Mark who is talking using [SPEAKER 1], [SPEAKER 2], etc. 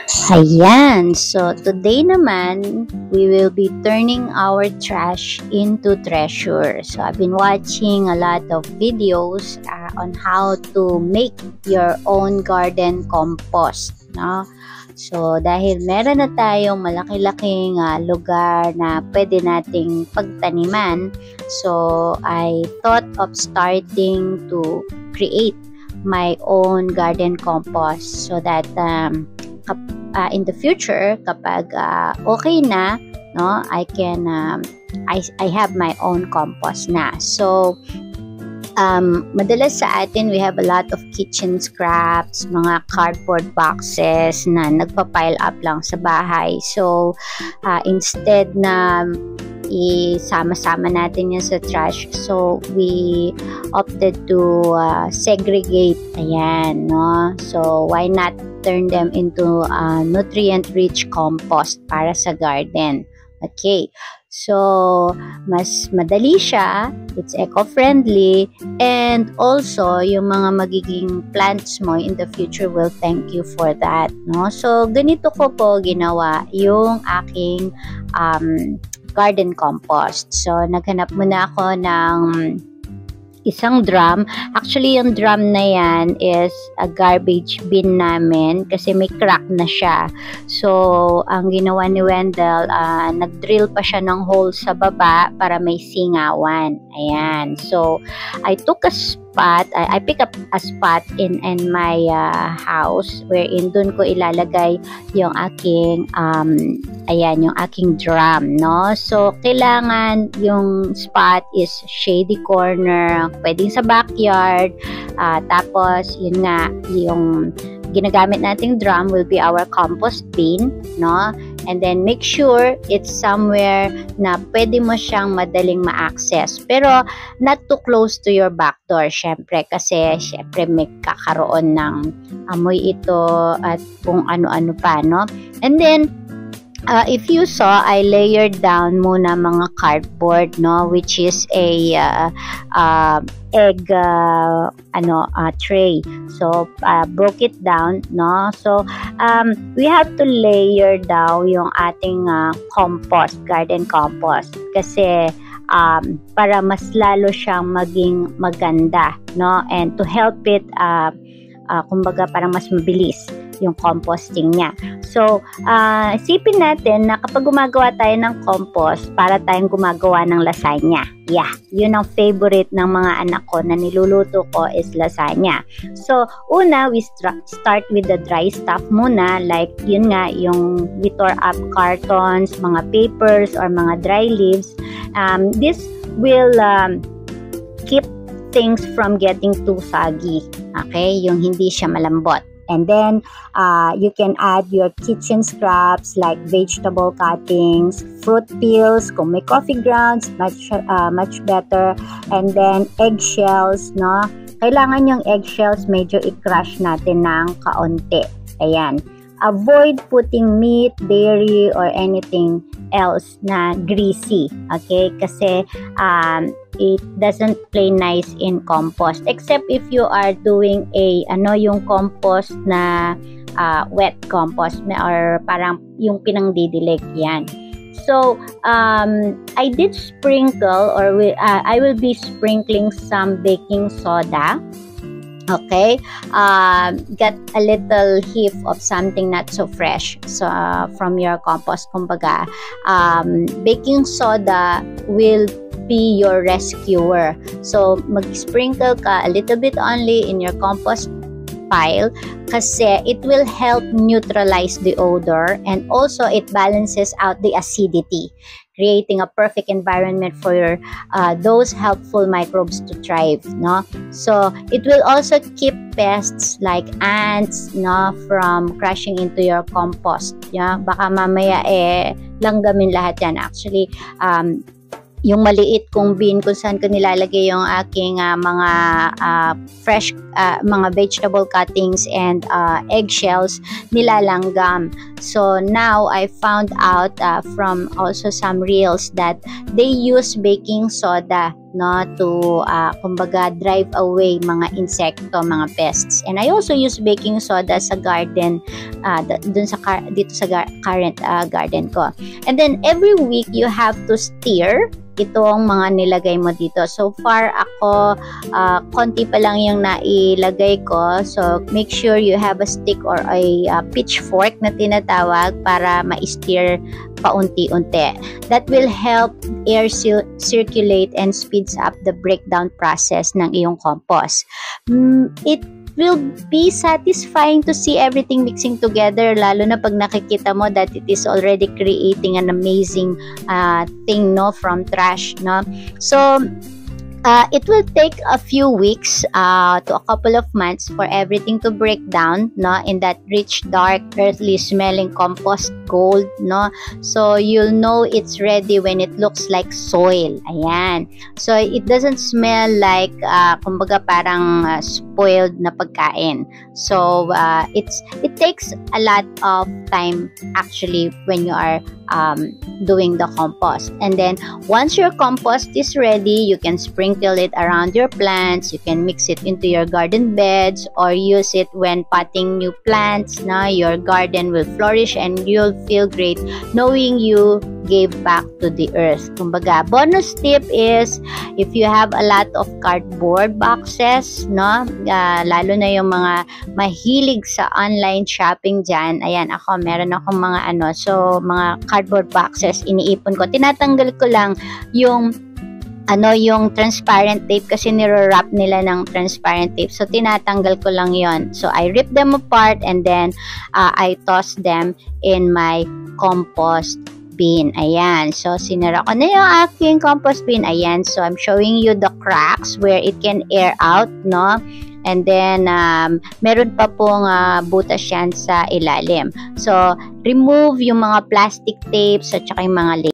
[SPEAKER 1] Ayan, so today naman, we will be turning our trash into treasure. So I've been watching a lot of videos on how to make your own garden compost, no? So dahil meron na tayong malaki-laking lugar na pwede nating pagtaniman, so I thought of starting to create my own garden compost so that in the future kapag okay na, no, I can I have my own compost na. So madalas sa atin we have a lot of kitchen scraps, mga cardboard boxes na nagpa-pile up lang sa bahay. So instead na isama-sama natin yan sa trash, so we opted to segregate, ayan, no? So why not turn them into nutrient-rich compost para sa garden. Okay, so mas madali siya, it's eco-friendly, and also yung mga magiging plants mo in the future will thank you for that, no? So ganito ko po ginawa yung aking garden compost. So naghanap muna ako ng isang drum. Actually, yung drum na yan is a garbage bin namin kasi may crack na siya. So, ang ginawa ni Wendell, nag-drill pa siya ng hole sa baba para may singawan. Ayan. So, I took a spot, I pick up a spot in my house wherein dun ko ilalagay yung aking ayan, yung aking drum, no? So, kailangan yung spot is shady corner, pwedeng sa backyard, tapos, yun nga, yung ginagamit nating drum will be our compost bin, no? And then, make sure it's somewhere na pwede mo siyang madaling ma-access. Pero, not too close to your back door, syempre, kasi, syempre, may kakaroon ng amoy ito at kung ano-ano pa, no? And then, if you saw, I layered down muna mga cardboard, no, which is a egg tray. So broke it down, no. So we have to layer down yung ating compost, garden compost, kasi para mas lalo siyang maging maganda, no, and to help it kumbaga parang mas mabilis yung composting niya. So, isipin natin na kapag gumagawa tayo ng compost, para tayong gumagawa ng lasagna. Yeah, yun ang favorite ng mga anak ko na niluluto ko is lasagna. So, una, we start with the dry stuff muna, like yun nga, yung we tore up cartons, mga papers, or mga dry leaves. This will keep things from getting too soggy. Okay? Yung hindi siya malambot. And then, you can add your kitchen scraps like vegetable cuttings, fruit peels, kung may coffee grounds, much better. And then, eggshells, no? Kailangan yung eggshells medyo i-crush natin ng kaunti. Ayan. Avoid putting meat, dairy, or anything else na greasy. Okay? Kasi, it doesn't play nice in compost, except if you are doing yung compost na wet compost or parang yung pinangdidilig, yan. So I did sprinkle, or I will be sprinkling some baking soda. Okay, get a little whiff of something not so fresh, so from your compost, kumbaga. Baking soda will be your rescuer. So mag-sprinkle ka a little bit only in your compost pile kasi it will help neutralize the odor, and also it balances out the acidity, creating a perfect environment for your those helpful microbes to thrive, no? So it will also keep pests like ants, no, from crashing into your compost. Yeah? Baka mamaya langgamin lahat yan. Actually, yung maliit kong bin kung saan ko nilalagay yung aking mga fresh mga vegetable cuttings and eggshells, nilalanggam. So now I found out from also some reels that they use baking soda no, to kumbaga drive away mga insekto, mga pests. And I also use baking soda sa garden, dito sa current garden ko. And then every week you have to stir itong mga nilagay mo dito. So far ako, konti pa lang yung nailagay ko. So make sure you have a stick or a pitchfork na tinatawag para ma-stir paunti-unti. That will help air circulate and speeds up the breakdown process ng iyong compost. It will be satisfying to see everything mixing together, lalo na pag nakikita mo that it is already creating an amazing thing, no, from trash, no. So it will take a few weeks to a couple of months for everything to break down, no, in that rich, dark, earthly smelling compost gold, no. So you'll know it's ready when it looks like soil. Ayan. So it doesn't smell like kumbaga parang spoiled na pagkain. So it takes a lot of time actually when you are doing the compost. And then once your compost is ready, you can sprinkle it around your plants. You can mix it into your garden beds or use it when potting new plants. Now your garden will flourish and you'll feel great knowing you gave back to the earth. Kumbaga, bonus tip is if you have a lot of cardboard boxes, no, lalo na yung mga mahilig sa online shopping dyan. Ayan, ako, meron akong mga so mga cardboard boxes, iniipon ko. Tinatanggal ko lang yung yung transparent tape kasi niro-wrap nila ng transparent tape. So, tinatanggal ko lang yon. So, I rip them apart and then I toss them in my compost bin. Ayan. So, sinara ko na yung aking compost bin. Ayan. So, I'm showing you the cracks where it can air out, no? And then, meron pa pong butas yan sa ilalim. So, remove yung mga plastic tapes at saka yung mga